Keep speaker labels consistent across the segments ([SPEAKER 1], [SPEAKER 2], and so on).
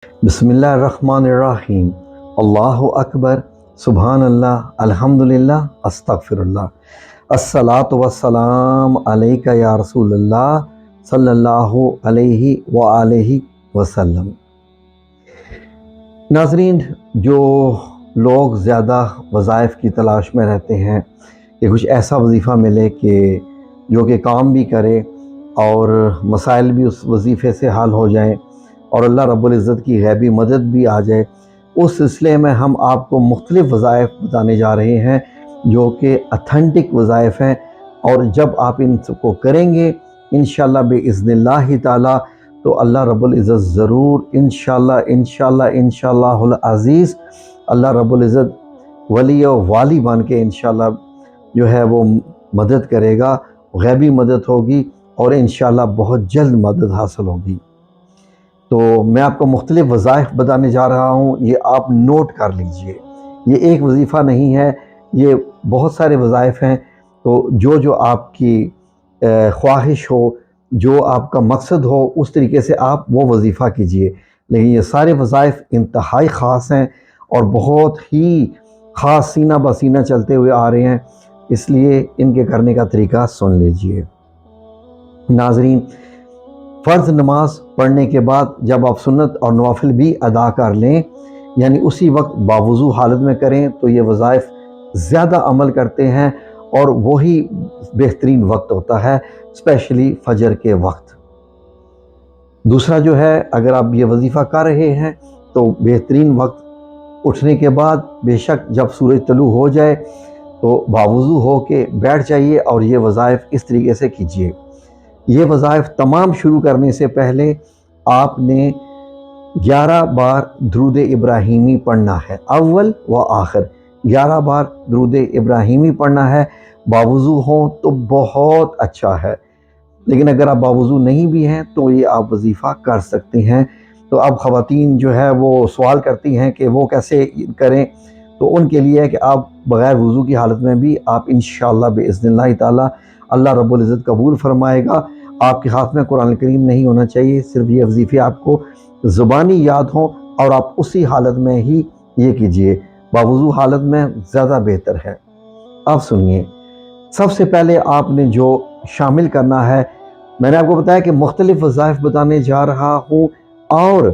[SPEAKER 1] بسم اللہ الرحمن الرحیم۔ اللہ اکبر، سبحان اللہ، الحمدللہ، استغفر اللہ، الصلاۃ والسلام علیک یا رسول اللہ صلی اللہ علیہ وآلہ وسلم۔ ناظرین، جو لوگ زیادہ وظائف کی تلاش میں رہتے ہیں کہ کچھ ایسا وظیفہ ملے کہ جو کہ کام بھی کرے اور مسائل بھی اس وظیفے سے حل ہو جائیں اور اللہ رب العزت کی غیبی مدد بھی آ جائے، اس سلسلے میں ہم آپ کو مختلف وظائف بتانے جا رہے ہیں جو کہ اتھینٹک وظائف ہیں، اور جب آپ ان کو کریں گے انشاءاللہ بإذن اللہ تعالی تو اللہ رب العزت ضرور انشاءاللہ العزیز اللہ رب العزت ولی و والی بن کے انشاءاللہ جو ہے وہ مدد کرے گا، غیبی مدد ہوگی اور انشاءاللہ بہت جلد مدد حاصل ہوگی۔ تو میں آپ کو مختلف وظائف بتانے جا رہا ہوں، یہ آپ نوٹ کر لیجئے۔ یہ ایک وظیفہ نہیں ہے، یہ بہت سارے وظائف ہیں، تو جو آپ کی خواہش ہو، جو آپ کا مقصد ہو، اس طریقے سے آپ وہ وظیفہ کیجئے۔ لیکن یہ سارے وظائف انتہائی خاص ہیں اور بہت ہی خاص سینہ بسینہ چلتے ہوئے آ رہے ہیں، اس لیے ان کے کرنے کا طریقہ سن لیجئے۔ ناظرین، فرض نماز پڑھنے کے بعد جب آپ سنت اور نوافل بھی ادا کر لیں، یعنی اسی وقت باوضو حالت میں کریں، تو یہ وظائف زیادہ عمل کرتے ہیں اور وہی بہترین وقت ہوتا ہے، اسپیشلی فجر کے وقت۔ دوسرا جو ہے، اگر آپ یہ وظیفہ کر رہے ہیں تو بہترین وقت اٹھنے کے بعد، بے شک جب سورج طلوع ہو جائے تو باوضو ہو کے بیٹھ جائیے اور یہ وظائف اس طریقے سے کیجیے۔ یہ وظائف تمام شروع کرنے سے پہلے آپ نے 11 بار درود ابراہیمی پڑھنا ہے، اول و آخر 11 بار درود ابراہیمی پڑھنا ہے۔ باوضو ہوں تو بہت اچھا ہے، لیکن اگر آپ باوضو نہیں بھی ہیں تو یہ آپ وظیفہ کر سکتے ہیں۔ تو اب خواتین جو ہے وہ سوال کرتی ہیں کہ وہ کیسے کریں، تو ان کے لیے ہے کہ آپ بغیر وضو کی حالت میں بھی آپ انشاءاللہ بإذن اللہ تعالی اللہ رب العزت قبول فرمائے گا۔ آپ کے ہاتھ میں قرآن کریم نہیں ہونا چاہیے، صرف یہ وظیفے آپ کو زبانی یاد ہوں اور آپ اسی حالت میں ہی یہ کیجئے۔ باوضو حالت میں زیادہ بہتر ہے۔ اب سنیے، سب سے پہلے آپ نے جو شامل کرنا ہے، میں نے آپ کو بتایا کہ مختلف وظائف بتانے جا رہا ہوں، اور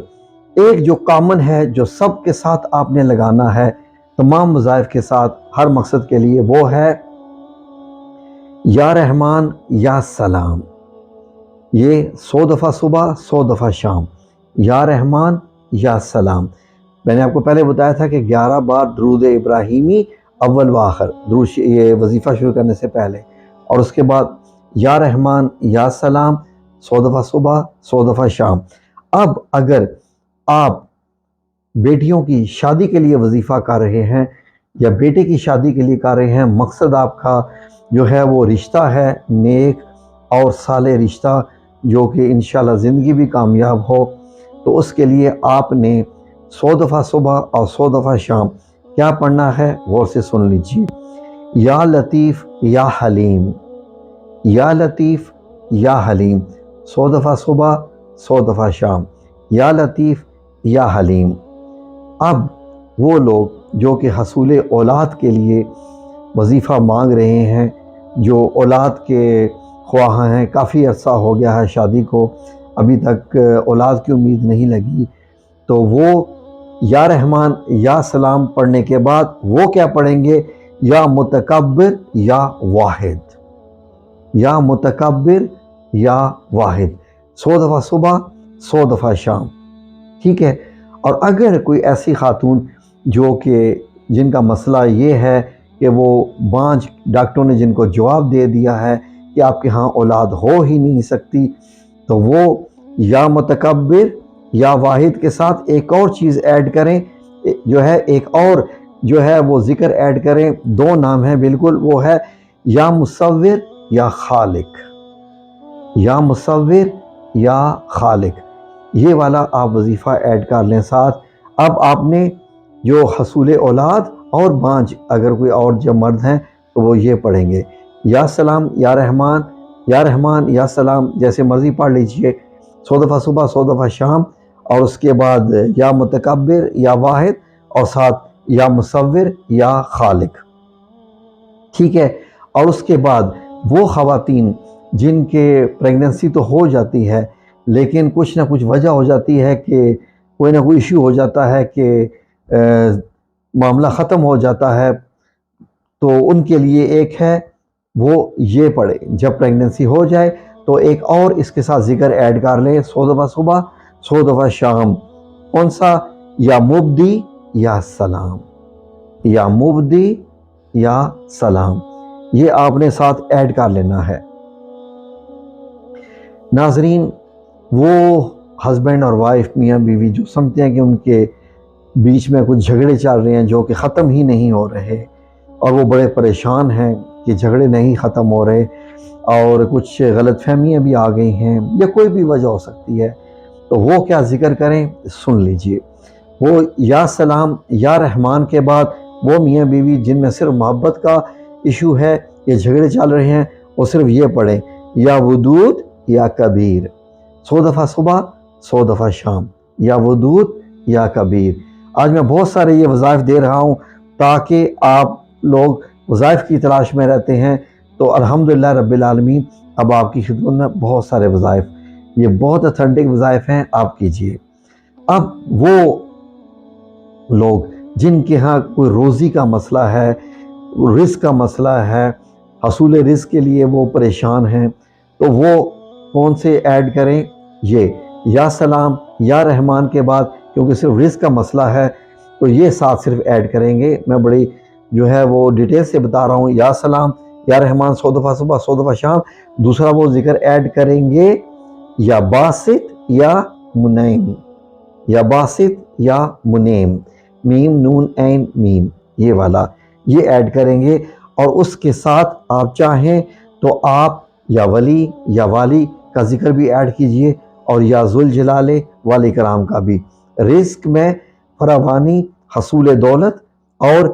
[SPEAKER 1] ایک جو کامن ہے جو سب کے ساتھ آپ نے لگانا ہے، تمام وظائف کے ساتھ ہر مقصد کے لیے، وہ ہے یا رحمان یا سلام۔ یہ 100 دفعہ صبح، 100 دفعہ شام، یا رحمان یا سلام۔ میں نے آپ کو پہلے بتایا تھا کہ 11 بار درود ابراہیمی اول و آخر، یہ وظیفہ شروع کرنے سے پہلے، اور اس کے بعد یا رحمان یا سلام 100 دفعہ صبح، 100 دفعہ شام۔ اب اگر آپ بیٹیوں کی شادی کے لیے وظیفہ کر رہے ہیں یا بیٹے کی شادی کے لیے کر رہے ہیں، مقصد آپ کا جو ہے وہ رشتہ ہے نیک اور صالح رشتہ جو کہ انشاءاللہ زندگی بھی کامیاب ہو، تو اس کے لیے آپ نے 100 دفعہ صبح اور 100 دفعہ شام کیا پڑھنا ہے، غور سے سن لیجیے۔ یا لطیف یا حلیم، یا لطیف یا حلیم، 100 دفعہ صبح، 100 دفعہ شام، یا لطیف یا حلیم۔ اب وہ لوگ جو کہ حصول اولاد کے لیے وظیفہ مانگ رہے ہیں، جو اولاد کے خواہاں ہیں، کافی عرصہ ہو گیا ہے شادی کو، ابھی تک اولاد کی امید نہیں لگی، تو وہ یا رحمان یا سلام پڑھنے کے بعد وہ کیا پڑھیں گے؟ یا متکبر یا واحد، یا متکبر یا واحد، 100 دفعہ صبح، 100 دفعہ شام، ٹھیک ہے۔ اور اگر کوئی ایسی خاتون جو کہ جن کا مسئلہ یہ ہے کہ وہ بانجھ، ڈاکٹروں نے جن کو جواب دے دیا ہے کہ آپ کے ہاں اولاد ہو ہی نہیں سکتی، تو وہ یا متکبر یا واحد کے ساتھ ایک اور چیز ایڈ کریں، جو ہے ایک اور جو ہے وہ ذکر ایڈ کریں، 2 نام ہیں بالکل، وہ ہے یا مصور یا خالق، یا مصور یا خالق، یہ والا آپ وظیفہ ایڈ کر لیں ساتھ۔ اب آپ نے جو حصول اولاد اور بانجھ، اگر کوئی اور جو مرد ہیں تو وہ یہ پڑھیں گے، یا سلام یا رحمان، یا رحمان یا سلام، جیسے مرضی پڑھ لیجئے، 100 دفعہ صبح، 100 دفعہ شام، اور اس کے بعد یا متکبر یا واحد اور ساتھ یا مصور یا خالق، ٹھیک ہے۔ اور اس کے بعد وہ خواتین جن کے پریگننسی تو ہو جاتی ہے لیکن کچھ نہ کچھ وجہ ہو جاتی ہے کہ کوئی نہ کوئی ایشو ہو جاتا ہے کہ معاملہ ختم ہو جاتا ہے، تو ان کے لیے ایک ہے وہ یہ پڑھے جب پریگننسی ہو جائے تو ایک اور اس کے ساتھ ذکر ایڈ کر لے، 100 دفعہ صبح 100 دفعہ شام۔ کون سا؟ یا مبدی یا سلام، یا مبدی یا سلام، یہ آپ نے ساتھ ایڈ کر لینا ہے۔ ناظرین، وہ ہسبینڈ اور وائف میاں بیوی جو سمجھتے ہیں کہ ان کے بیچ میں کچھ جھگڑے چل رہے ہیں جو کہ ختم ہی نہیں ہو رہے، اور وہ بڑے پریشان ہیں کہ جھگڑے نہیں ختم ہو رہے اور کچھ غلط فہمیاں بھی آ گئی ہیں یا کوئی بھی وجہ ہو سکتی ہے، تو وہ کیا ذکر کریں سن لیجئے۔ وہ یا سلام یا رحمان کے بعد وہ میاں بیوی جن میں صرف محبت کا ایشو ہے یا جھگڑے چل رہے ہیں وہ صرف یہ پڑھیں، یا ودود یا کبیر، 100 دفعہ صبح 100 دفعہ شام، یا ودود یا کبیر۔ آج میں بہت سارے یہ وظائف دے رہا ہوں تاکہ آپ لوگ وظائف کی تلاش میں رہتے ہیں، تو الحمدللہ رب العالمین اب آپ کی خدمت میں بہت سارے وظائف، یہ بہت اتھینٹک وظائف ہیں، آپ کیجئے۔ اب وہ لوگ جن کے ہاں کوئی روزی کا مسئلہ ہے، رزق کا مسئلہ ہے، حصول رزق کے لیے وہ پریشان ہیں، تو وہ کون سے ایڈ کریں؟ یہ یا سلام یا رحمان کے بعد، کیونکہ صرف رزق کا مسئلہ ہے تو یہ ساتھ صرف ایڈ کریں گے۔ میں بڑی جو ہے وہ ڈیٹیل سے بتا رہا ہوں، یا سلام یا رحمان 100 دفعہ صبح 100 دفعہ شام۔ دوسرا وہ ذکر ایڈ کریں گے یا باسط یا منعم، یا باسط یا منعم، میم نون عین میم، یہ والا یہ ایڈ کریں گے۔ اور اس کے ساتھ آپ چاہیں تو آپ یا ولی یا والی کا ذکر بھی ایڈ کیجئے، اور یا ذوالجلال والاکرام کا بھی، رزق میں فراوانی، حصول دولت اور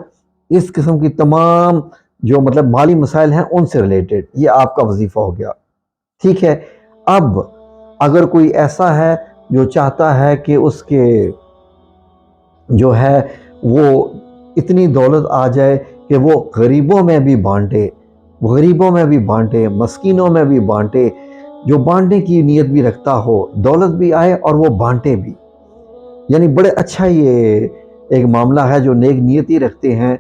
[SPEAKER 1] اس قسم کی تمام جو مطلب مالی مسائل ہیں ان سے ریلیٹڈ، یہ آپ کا وظیفہ ہو گیا، ٹھیک ہے۔ اب اگر کوئی ایسا ہے جو چاہتا ہے کہ اس کے جو ہے وہ اتنی دولت آ جائے کہ وہ غریبوں میں بھی بانٹے، غریبوں میں بھی بانٹے، مسکینوں میں بھی بانٹے، جو بانٹنے کی نیت بھی رکھتا ہو، دولت بھی آئے اور وہ بانٹے بھی، یعنی بڑے اچھا یہ ایک معاملہ ہے۔ جو نیک نیتی رکھتے ہیں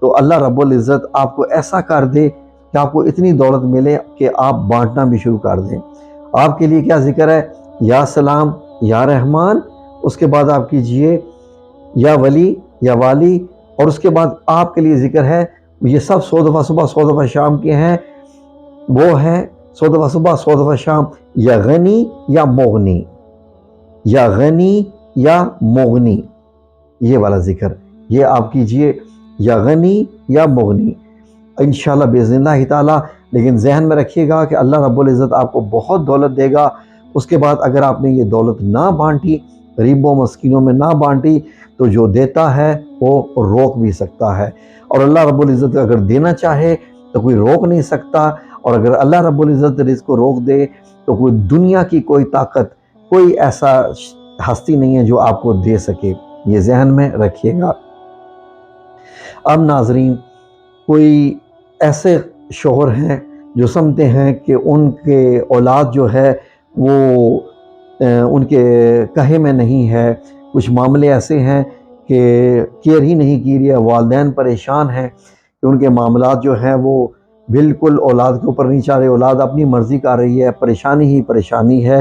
[SPEAKER 1] تو اللہ رب العزت آپ کو ایسا کر دے کہ آپ کو اتنی دولت ملے کہ آپ بانٹنا بھی شروع کر دیں۔ آپ کے لیے کیا ذکر ہے؟ یا سلام یا رحمان، اس کے بعد آپ کیجئے یا ولی یا والی، اور اس کے بعد آپ کے لیے ذکر ہے، یہ سب 100 دفعہ صبح 100 دفعہ شام کے ہیں، وہ ہے 100 دفعہ صبح 100 دفعہ شام، یا غنی یا مغنی، یا غنی یا مغنی، یہ والا ذکر یہ آپ کیجئے، یا غنی یا مغنی، انشاءاللہ باذن اللہ تعالی۔ لیکن ذہن میں رکھیے گا کہ اللہ رب العزت آپ کو بہت دولت دے گا۔ اس کے بعد اگر آپ نے یہ دولت نہ بانٹی، غریبوں مسکینوں میں نہ بانٹی، تو جو دیتا ہے وہ روک بھی سکتا ہے، اور اللہ رب العزت اگر دینا چاہے تو کوئی روک نہیں سکتا، اور اگر اللہ رب العزت رزق کو روک دے تو کوئی دنیا کی کوئی طاقت، کوئی ایسا ہستی نہیں ہے جو آپ کو دے سکے، یہ ذہن میں رکھیے گا۔ اب ناظرین، کوئی ایسے شوہر ہیں جو سمجھتے ہیں کہ ان کے اولاد جو ہے وہ ان کے کہے میں نہیں ہے، کچھ معاملے ایسے ہیں کہ کیئر ہی نہیں کی رہی ہے، والدین پریشان ہیں کہ ان کے معاملات جو ہیں وہ بالکل اولاد کے اوپر نہیں چل رہے، اولاد اپنی مرضی کر رہی ہے، پریشانی ہی پریشانی ہے،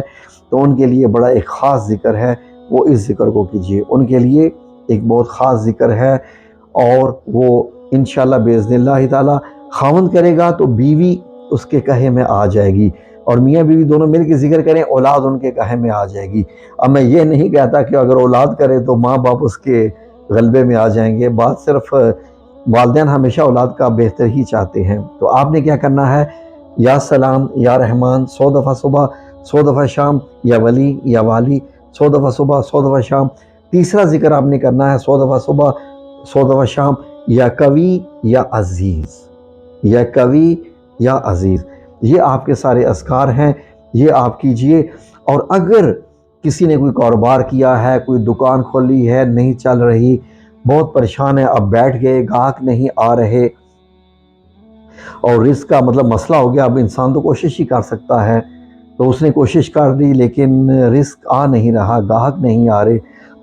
[SPEAKER 1] تو ان کے لیے بڑا ایک خاص ذکر ہے، وہ اس ذکر کو کیجئے۔ ان کے لیے ایک بہت خاص ذکر ہے، اور وہ انشاءاللہ باذن اللہ تعالی خاوند کرے گا تو بیوی اس کے کہے میں آ جائے گی، اور میاں بیوی دونوں مل کے ذکر کریں، اولاد ان کے کہے میں آ جائے گی۔ اب میں یہ نہیں کہتا کہ اگر اولاد کرے تو ماں باپ اس کے غلبے میں آ جائیں گے، بات صرف والدین ہمیشہ اولاد کا بہتر ہی چاہتے ہیں۔ تو آپ نے کیا کرنا ہے؟ یا سلام یا رحمان 100 دفعہ صبح 100 دفعہ شام، یا ولی یا والی 100 دفعہ صبح 100 دفعہ شام۔ تیسرا ذکر آپ نے کرنا ہے 100 دفعہ صبح 100 دفعہ شام، یا قوی یا عزیز، یا قوی یا عزیز، یہ آپ کے سارے اذکار ہیں، یہ آپ کیجئے۔ اور اگر کسی نے کوئی کاروبار کیا ہے، کوئی دکان کھولی ہے، نہیں چل رہی، بہت پریشان ہے، اب بیٹھ گئے، گاہک نہیں آ رہے، اور رزق کا مطلب مسئلہ ہو گیا۔ اب انسان تو کوشش ہی کر سکتا ہے، تو اس نے کوشش کر دی لیکن رزق آ نہیں رہا، گاہک نہیں آ رہے،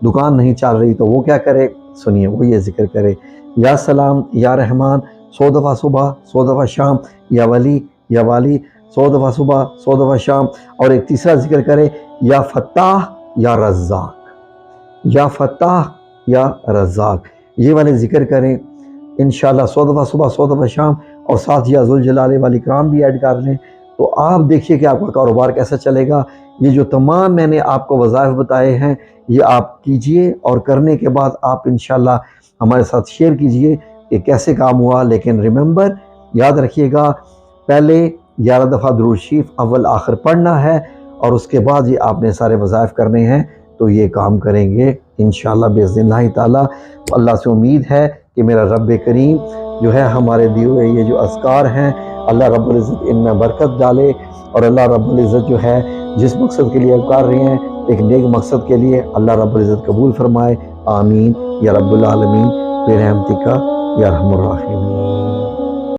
[SPEAKER 1] دکان نہیں چل رہی، تو وہ کیا کرے؟ سنیے، وہ یہ ذکر کرے، یا سلام یا رحمان 100 دفعہ صبح 100 دفعہ شام، یا ولی یا والی 100 دفعہ صبح 100 دفعہ شام، اور ایک تیسرا ذکر کرے، یا فتاح یا رزاق، یا فتاح یا رزاق، یہ والے ذکر کریں انشاءاللہ 100 دفعہ صبح 100 دفعہ شام، اور ساتھ یا ذوالجلال والاکرام بھی ایڈ کر لیں، تو آپ دیکھیے کہ آپ کا کاروبار کیسا چلے گا۔ یہ جو تمام میں نے آپ کو وظائف بتائے ہیں، یہ آپ کیجئے، اور کرنے کے بعد آپ انشاءاللہ ہمارے ساتھ شیئر کیجئے کہ کیسے کام ہوا۔ لیکن ریممبر، یاد رکھیے گا، پہلے 11 دفعہ درود شریف اول آخر پڑھنا ہے، اور اس کے بعد یہ آپ نے سارے وظائف کرنے ہیں، تو یہ کام کریں گے انشاءاللہ باذن اللہ تعالی۔ اللہ سے امید ہے کہ میرا رب کریم جو ہے ہمارے دیے ہوئے یہ جو اذکار ہیں، اللہ رب العزت ان میں برکت ڈالے، اور اللہ رب العزت جو ہے جس مقصد کے لیے آپ کر رہے ہیں، ایک نیک مقصد کے لیے، اللہ رب العزت قبول فرمائے، آمین یا رب العالمین برحمتک یا ارحم الراحمین۔